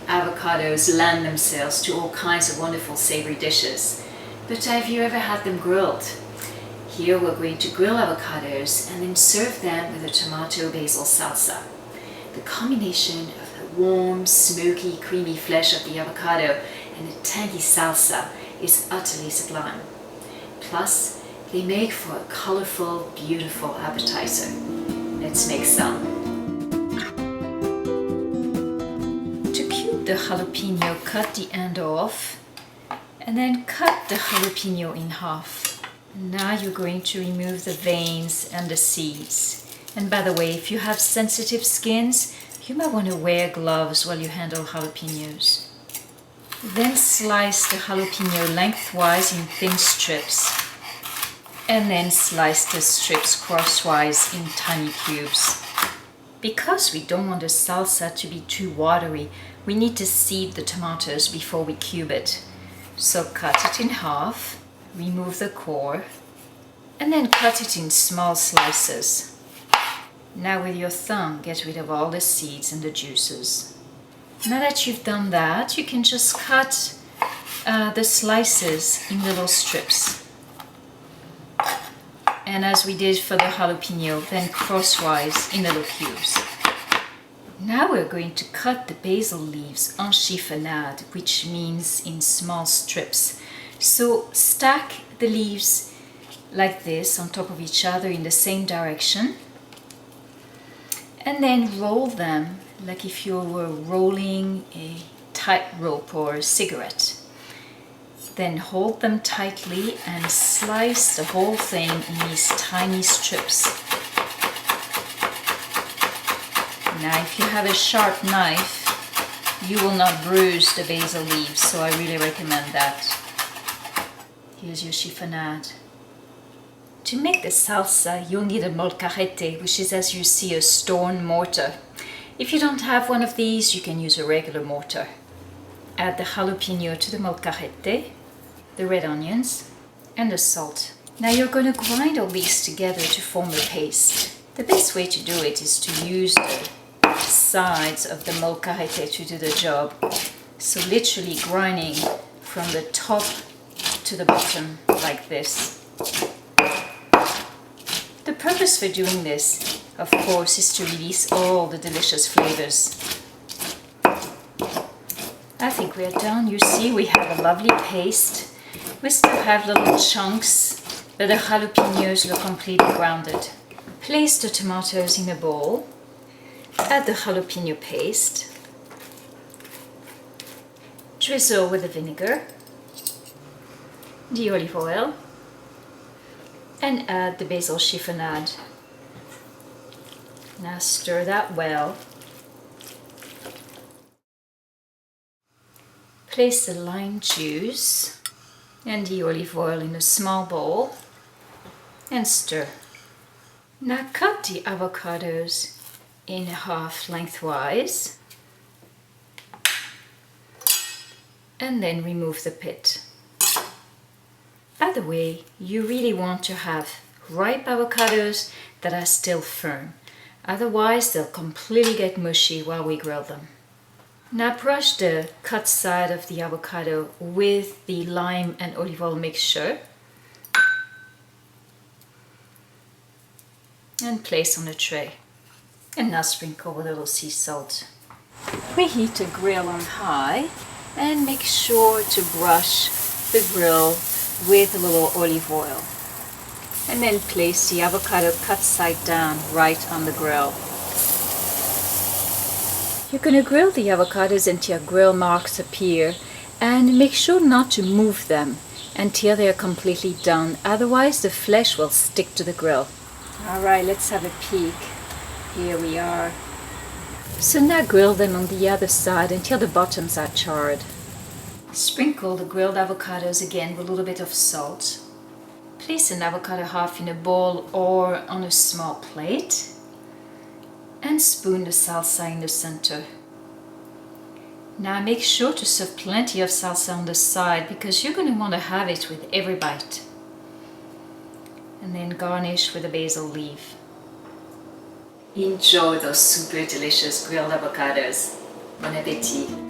avocados lend themselves to all kinds of wonderful savory dishes. But have you ever had them grilled? Here we're going to grill avocados and then serve them with a tomato basil salsa. The combination of the warm, smoky, creamy flesh of the avocado and the tangy salsa is utterly sublime. Plus, they make for a colorful, beautiful appetizer. Let's make some. To cube the jalapeno, cut the end off and then cut the jalapeno in half. Now you're going to remove the veins and the seeds. And by the way, if you have sensitive skins, you might want to wear gloves while you handle jalapenos. Then slice the jalapeno lengthwise in thin strips. And then slice the strips crosswise in tiny cubes. Because we don't want the salsa to be too watery, we need to seed the tomatoes before we cube it. So cut it in half, remove the core, and then cut it in small slices. Now with your thumb, get rid of all the seeds and the juices. Now that you've done that, you can just cut the slices in little strips. And as we did for the jalapeno, then crosswise in little cubes. Now we're going to cut the basil leaves en chiffonade, which means in small strips. So stack the leaves like this on top of each other in the same direction. And then roll them like if you were rolling a tightrope or a cigarette. Then hold them tightly and slice the whole thing in these tiny strips. Now if you have a sharp knife, you will not bruise the basil leaves, so I really recommend that. Here's your chiffonade. To make the salsa, you'll need a molcajete, which is, as you see, a stone mortar. If you don't have one of these, you can use a regular mortar. Add the jalapeno to the molcajete, the red onions, and the salt. Now you're going to grind all these together to form a paste. The best way to do it is to use the sides of the molcajete to do the job. So literally grinding from the top to the bottom like this. The purpose for doing this, of course, is to release all the delicious flavors. I think we are done. You see, we have a lovely paste. We still have little chunks, but the jalapenos look completely grounded. Place the tomatoes in a bowl. Add the jalapeno paste. Drizzle with the vinegar, the olive oil, and add the basil chiffonade. Now stir that well. Place the lime juice and the olive oil in a small bowl and stir. Now cut the avocados in half lengthwise and then remove the pit. By the way, you really want to have ripe avocados that are still firm. Otherwise, they'll completely get mushy while we grill them. Now brush the cut side of the avocado with the lime and olive oil mixture and place on a tray. And now sprinkle with a little sea salt. Preheat the grill on high and make sure to brush the grill with a little olive oil. And then place the avocado cut side down right on the grill. You're going to grill the avocados until grill marks appear, and make sure not to move them until they're completely done, otherwise the flesh will stick to the grill. Alright, let's have a peek. Here we are. So now grill them on the other side until the bottoms are charred. Sprinkle the grilled avocados again with a little bit of salt. Place an avocado half in a bowl or on a small plate and spoon the salsa in the center. Now make sure to serve plenty of salsa on the side because you're going to want to have it with every bite. And then garnish with a basil leaf. Enjoy those super delicious grilled avocados. Bon appétit!